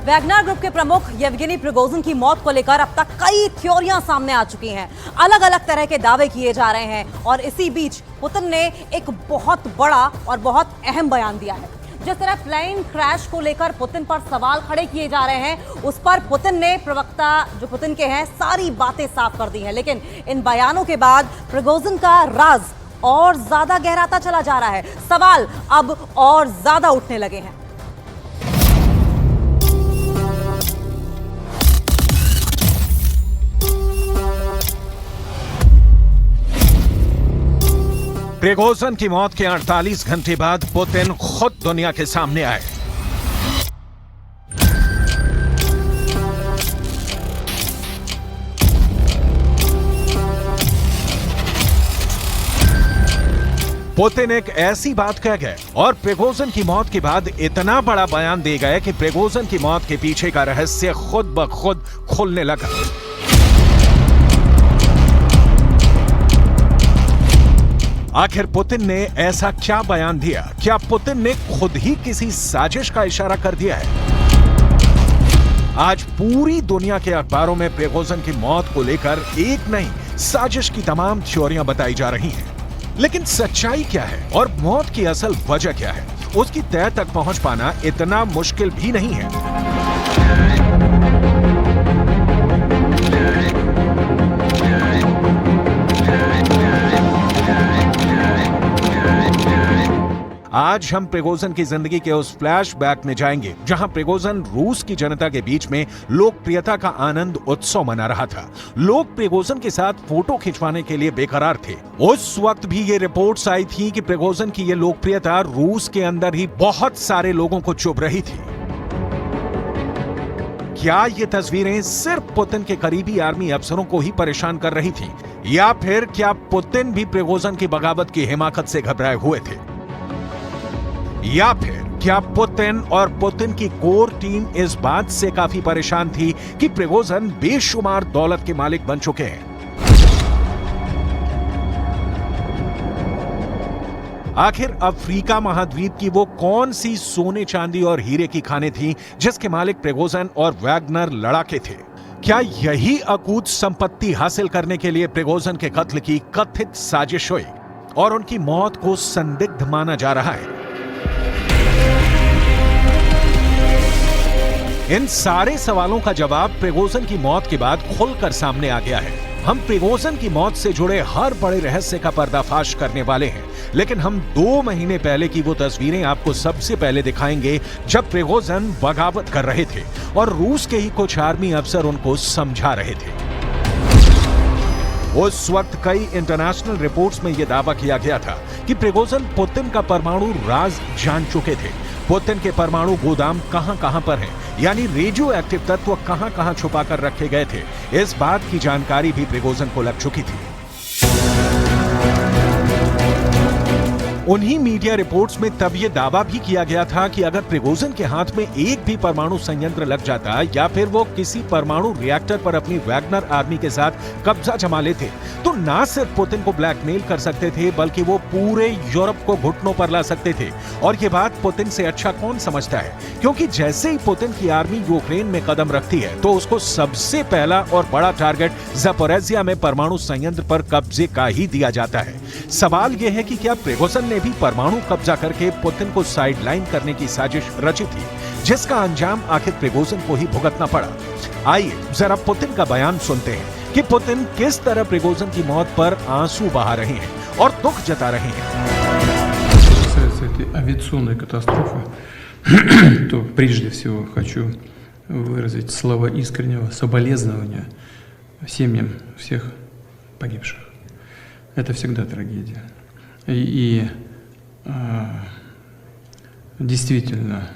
Wagner group के प्रमुख Yevgeny Prigozhin की मौत को लेकर अब तक कई थ्योरियां सामने आ चुकी हैं। अलग अलग तरह के दावे किए जा रहे हैं और इसी बीच पुतिन ने एक बहुत बड़ा और बहुत अहम बयान दिया है। जिस तरह प्लेन क्रैश को लेकर पुतिन पर सवाल खड़े किए जा रहे हैं, उस पर पुतिन ने प्रवक्ता जो पुतिन के हैं सारी बातें साफ कर दी हैं। लेकिन इन बयानों के बाद प्रिगोजिन का राज और ज्यादा गहराता चला जा रहा है। सवाल अब और ज्यादा उठने लगे हैं। प्रिगोजिन की मौत के 48 घंटे बाद पुतिन खुद दुनिया के सामने आए। पुतिन एक ऐसी बात कह गए और प्रिगोजिन की मौत के बाद इतना बड़ा बयान दे गए कि प्रिगोजिन की मौत के पीछे का रहस्य खुद ब खुद खुलने लगा। आखिर पुतिन ने ऐसा क्या बयान दिया? क्या पुतिन ने खुद ही किसी साजिश का इशारा कर दिया है? आज पूरी दुनिया के अखबारों में प्रिगोजिन की मौत को लेकर एक नहीं साजिश की तमाम थ्योरियां बताई जा रही हैं। लेकिन सच्चाई क्या है और मौत की असल वजह क्या है, उसकी तह तक पहुंच पाना इतना मुश्किल भी नहीं है। आज हम प्रिगोजिन की जिंदगी के उस फ्लैशबैक में जाएंगे जहां प्रिगोजिन रूस की जनता के बीच में लोकप्रियता का आनंद उत्सव मना रहा था। लोग प्रिगोजिन के साथ फोटो खिंचवाने के लिए बेकरार थे। उस वक्त भी ये रिपोर्ट्स आई थी कि प्रिगोजिन की ये लोकप्रियता रूस के अंदर ही बहुत सारे लोगों को चुभ रही थी। क्या ये तस्वीरें सिर्फ पुतिन के करीबी आर्मी अफसरों को ही परेशान कर रही थी, या फिर क्या पुतिन भी प्रिगोजिन की बगावत की हिमाकत से घबराए हुए थे? या फिर क्या पुतिन और पुतिन की कोर टीम इस बात से काफी परेशान थी कि प्रिगोजिन बेशुमार दौलत के मालिक बन चुके हैं? आखिर अफ्रीका महाद्वीप की वो कौन सी सोने चांदी और हीरे की खानें थीं जिसके मालिक प्रिगोजिन और वैगनर लड़ाके थे? क्या यही अकूत संपत्ति हासिल करने के लिए प्रिगोजिन के कत्ल की कथित साजिश हुई और उनकी मौत को संदिग्ध माना जा रहा है? इन सारे सवालों का जवाब प्रिगोजिन की मौत के बाद खुलकर सामने आ गया है। हम प्रिगोजिन की मौत से जुड़े हर बड़े रहस्य का पर्दाफाश करने वाले हैं, लेकिन हम 2 महीने पहले की वो तस्वीरें आपको सबसे पहले दिखाएंगे जब प्रिगोजिन बगावत कर रहे थे और रूस के ही कुछ आर्मी अफसर उनको समझा रहे थे। उस वक्त कई इंटरनेशनल रिपोर्ट्स में यह दावा किया गया था कि प्रिगोजिन पुतिन का परमाणु राज जान चुके थे। पुतिन के परमाणु गोदाम कहां पर हैं, यानी रेडियो एक्टिव तत्व कहां छुपा कर रखे गए थे, इस बात की जानकारी भी प्रिगोजिन को लग चुकी थी। उन्हीं मीडिया रिपोर्ट्स में तब यह दावा भी किया गया था कि अगर प्रिगोजिन के हाथ में एक भी परमाणु संयंत्र लग जाता या फिर वो किसी परमाणु रिएक्टर पर अपनी वैगनर आर्मी के साथ कब्जा जमा लेते तो ना सिर्फ पुतिन को ब्लैकमेल कर सकते थे बल्कि वो पूरे यूरोप को घुटनों पर ला सकते थे। और ये बात पुतिन से अच्छा कौन समझता है, क्योंकि जैसे ही पुतिन की आर्मी यूक्रेन में कदम रखती है तो उसको सबसे पहला और बड़ा टारगेट ज़पोरिज़िया में परमाणु संयंत्र पर कब्जे का ही दिया जाता है। सवाल यह है कि क्या प्रिगोजिन ने भी परमाणु कब्जा करके पुतिन को साइडलाइन करने की साजिश रची थी, जिसका अंजाम आखिर प्रिगोजिन को ही भुगतना पड़ा? आइए जरा पुतिन का बयान सुनते हैं कि पुतिन किस तरह प्रिगोजिन की मौत पर आंसू बहा रहे हैं और दुख जता रहे हैं। Касается этой авиационной катастрофы, то прежде всего хочу выразить слова искреннего соболезнования семьям всех погибших. Это всегда трагедия. И действительно,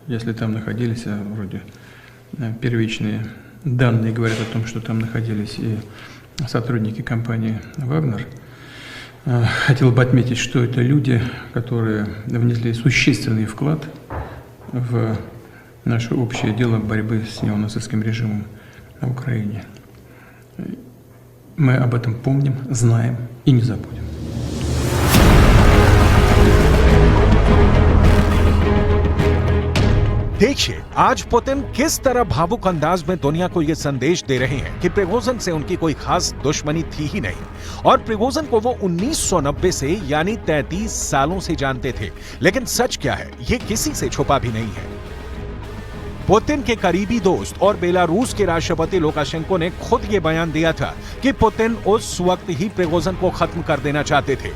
если там находились, вроде первичные данные говорят о том, что там находились и сотрудники компании «Вагнер», хотел бы отметить, что это люди, которые внесли существенный вклад в наше общее дело борьбы с неонацистским режимом на Украине. Мы об этом помним, знаем и не забудем. देखिए आज पुतिन किस तरह भावुक अंदाज में दुनिया को यह संदेश दे रहे हैं कि प्रिगोजिन से उनकी कोई खास दुश्मनी थी ही नहीं और प्रिगोजिन को वो 1990 से यानी 33 सालों से जानते थे। लेकिन सच क्या है ये किसी से छुपा भी नहीं है। पुतिन के करीबी दोस्त और बेलारूस के राष्ट्रपति लुकाशेंको ने खुद ये बयान दिया था कि पुतिन उस वक्त ही प्रिगोजिन को खत्म कर देना चाहते थे।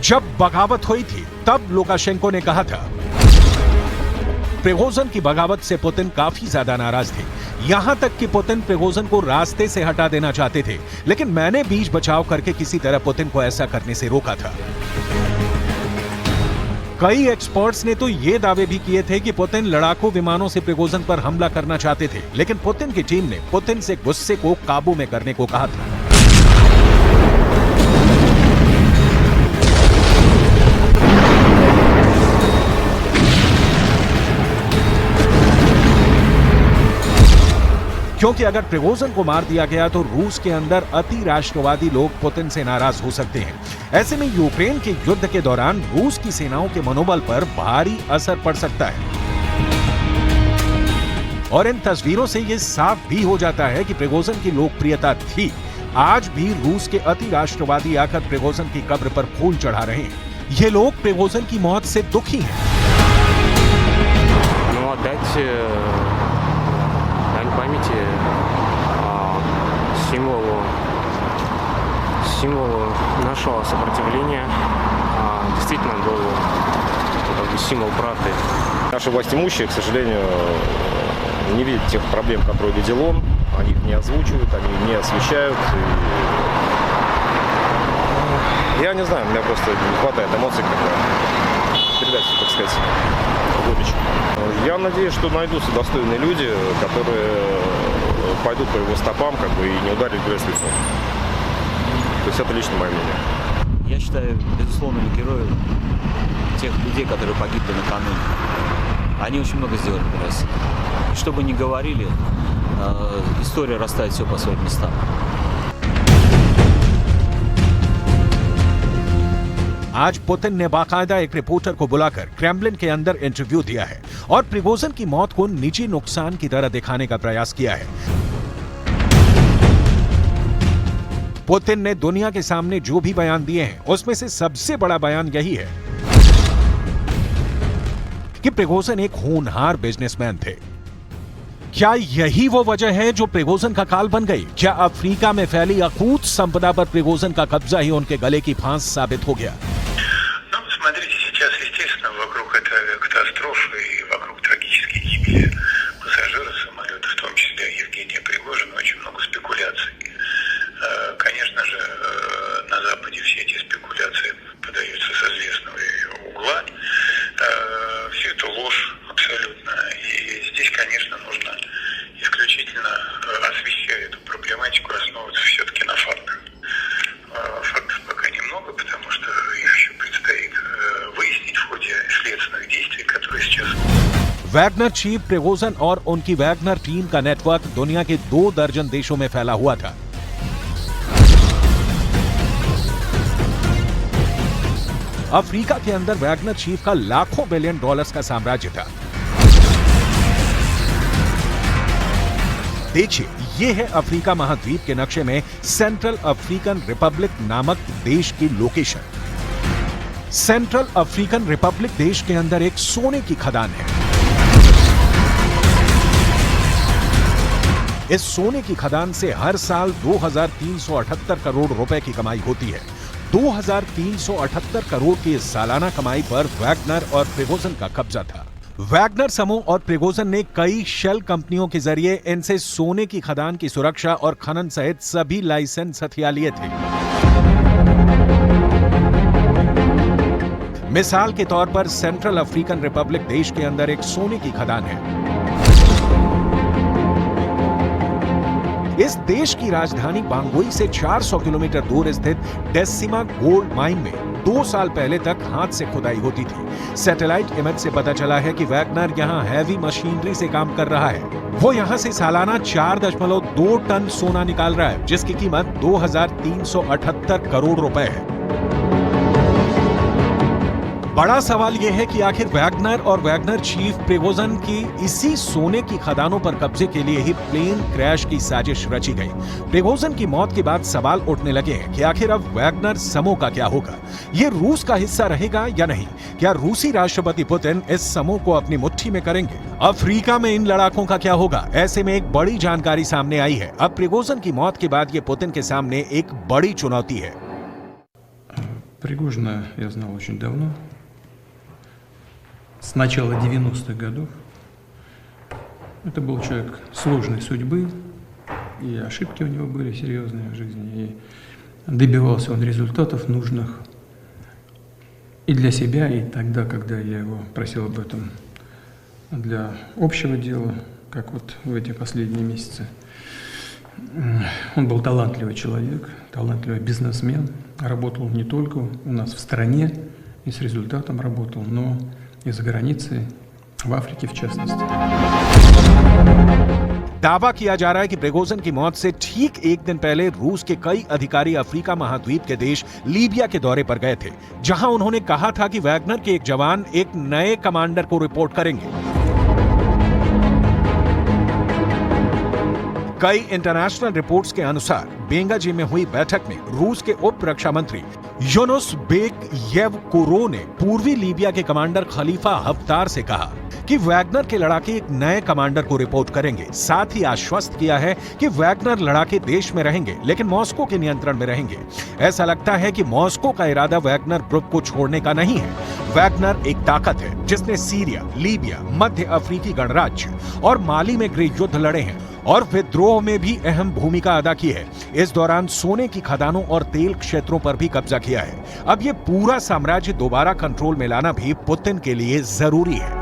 जब बगावत हुई थी तब लुकाशेंको ने कहा था प्रिगोजिन की बगावत से पुतिन काफी ज्यादा नाराज थे, यहां तक कि पुतिन प्रिगोजिन को रास्ते से हटा देना चाहते थे, लेकिन मैंने बीच बचाव करके किसी तरह पुतिन को ऐसा करने से रोका था। कई एक्सपर्ट्स ने तो ये दावे भी किए थे कि पुतिन लड़ाकू विमानों से प्रिगोजिन पर हमला करना चाहते थे, लेकिन पुतिन की टीम ने पुतिन से गुस्से को काबू में करने को कहा था। क्योंकि अगर प्रिगोजिन को मार दिया गया तो रूस के अंदर अति राष्ट्रवादी लोग पुतिन से नाराज हो सकते हैं। ऐसे में यूक्रेन के युद्ध के दौरान रूस की सेनाओं के मनोबल पर भारी असर पड़ सकता है। और इन तस्वीरों से यह साफ भी हो जाता है कि प्रिगोजिन की लोकप्रियता थी। आज भी रूस के अति राष्ट्रवादी आकर प्रिगोजिन की कब्र पर फूल चढ़ा रहे हैं। ये लोग प्रिगोजिन की मौत से दुखी हैं। памяти символу нашего сопротивления. Действительно был символ правды. Наши властимущие, к сожалению, не видят тех проблем, которые видел он. Они их не озвучивают, они не освещают. И я не знаю, у меня просто не хватает эмоций, когда передать, так сказать, горечь. Я надеюсь, что найдутся достойные люди, которые пойдут по его стопам, и не ударят грязь лицом. То есть это лично мое мнение. Я считаю, безусловными героями тех людей, которые погибли накануне. Они очень много сделали для России. И что бы ни говорили, история расставит все по своим местам. आज पुतिन ने बाकायदा एक रिपोर्टर को बुलाकर क्रेमलिन के अंदर इंटरव्यू दिया है और प्रिगोजिन की मौत को निजी नुकसान की तरह दिखाने का प्रयास किया है। पुतिन ने दुनिया के सामने जो भी बयान दिए हैं उसमें से सबसे बड़ा बयान यही है कि प्रिगोजिन एक होनहार बिजनेसमैन थे। क्या यही वो वजह है जो प्रिगोजिन का काल बन गई? क्या अफ्रीका में फैली अकूत संपदा पर प्रिगोजिन का कब्जा ही उनके गले की फांस साबित हो गया? Смотрите, сейчас, естественно, вокруг этой катастрофы и вокруг трагической гибели пассажира самолета, в том числе Евгения Пригожина, очень много спекуляций. Конечно же, на Западе все эти спекуляции подаются с известного угла. Все это ложь абсолютно. И здесь, конечно, нужно исключительно, освещая эту проблематику, основываться все-таки на фактах. Фактов пока немного, потому что их еще предстоит выяснить в ходе следственных действий, которые сейчас... वैगनर चीफ प्रिगोजिन और उनकी वैगनर टीम का नेटवर्क दुनिया के 2 दर्जन देशों में फैला हुआ था। अफ्रीका के अंदर वैगनर चीफ का लाखों बिलियन डॉलर्स का साम्राज्य था। देखिए, ये है अफ्रीका महाद्वीप के नक्शे में सेंट्रल अफ्रीकन रिपब्लिक नामक देश की लोकेशन। सेंट्रल अफ्रीकन रिपब्लिक देश के अंदर एक सोने की खदान है। इस सोने की खदान से हर साल 2378 करोड़ रुपए की कमाई होती है। 2378 करोड़ की इस सालाना कमाई पर वैगनर और प्रिगोजिन का कब्जा था। वैगनर समूह और प्रिगोजिन ने कई शेल कंपनियों के जरिए इनसे सोने की खदान की सुरक्षा और खनन सहित सभी लाइसेंस हथिया लिए थे। मिसाल के तौर पर सेंट्रल अफ्रीकन रिपब्लिक देश के अंदर एक सोने की खदान है। इस देश की राजधानी बांगोई से 400 किलोमीटर दूर स्थित डेसिमा गोल्ड माइन में 2 साल पहले तक हाथ से खुदाई होती थी। सैटेलाइट इमेज से पता चला है कि वैगनर यहां हैवी मशीनरी से काम कर रहा है। वो यहां से सालाना 4.2 टन सोना निकाल रहा है, जिसकी कीमत 2378 करोड़ रुपए है। बड़ा सवाल यह है कि आखिर वैगनर और वैगनर चीफ प्रिगोजिन की इसी सोने की खदानों पर कब्जे के लिए ही प्लेन क्रैश की साजिश रची गई। प्रिगोजिन की मौत के बाद सवाल उठने लगे हैं कि आखिर अब वैगनर समूह का क्या होगा? ये रूस का हिस्सा रहेगा या नहीं? क्या रूसी राष्ट्रपति पुतिन इस समूह को अपनी मुट्ठी में करेंगे? अफ्रीका में इन लड़ाकों का क्या होगा? ऐसे में एक बड़ी जानकारी सामने आई है। अब प्रिगोजिन की मौत के बाद ये पुतिन के सामने एक बड़ी चुनौती है। Пригожина я знал очень давно, с начала 90-х годов. Это был человек сложной судьбы, и ошибки у него были серьезные в жизни, и добивался он результатов нужных и для себя, и тогда, когда я его просил об этом для общего дела, как вот в эти последние месяцы. Он был талантливый человек, талантливый бизнесмен, работал не только у нас в стране и с результатом работал, но и за границей, в Африке в частности. दावा किया जा रहा है कि प्रिगोजिन की मौत से ठीक एक दिन पहले रूस के कई अधिकारी अफ्रीका महाद्वीप के देश लीबिया के दौरे पर गए थे, जहां उन्होंने कहा था कि वैगनर के एक जवान एक नए कमांडर को रिपोर्ट करेंगे। कई इंटरनेशनल रिपोर्ट्स के अनुसार बेंगाजी में हुई बैठक में रूस के उप रक्षा मंत्री यूनुस बेक येवकुरो ने पूर्वी लीबिया के कमांडर खलीफा हफ्तार से कहा कि वैगनर के लड़ाके एक नए कमांडर को रिपोर्ट करेंगे। साथ ही आश्वस्त किया है कि वैगनर लड़ाके देश में रहेंगे, लेकिन मॉस्को के नियंत्रण में रहेंगे। ऐसा लगता है कि मॉस्को का इरादा वैगनर ग्रुप को छोड़ने का नहीं है। वैगनर एक ताकत है जिसने सीरिया, लीबिया, मध्य अफ्रीकी गणराज्य और माली में गृह युद्ध लड़े हैं और विद्रोह में भी अहम भूमिका अदा की है। इस दौरान सोने की खदानों और तेल क्षेत्रों पर भी कब्जा किया है। अब ये पूरा साम्राज्य दोबारा कंट्रोल में लाना भी पुतिन के लिए जरूरी है।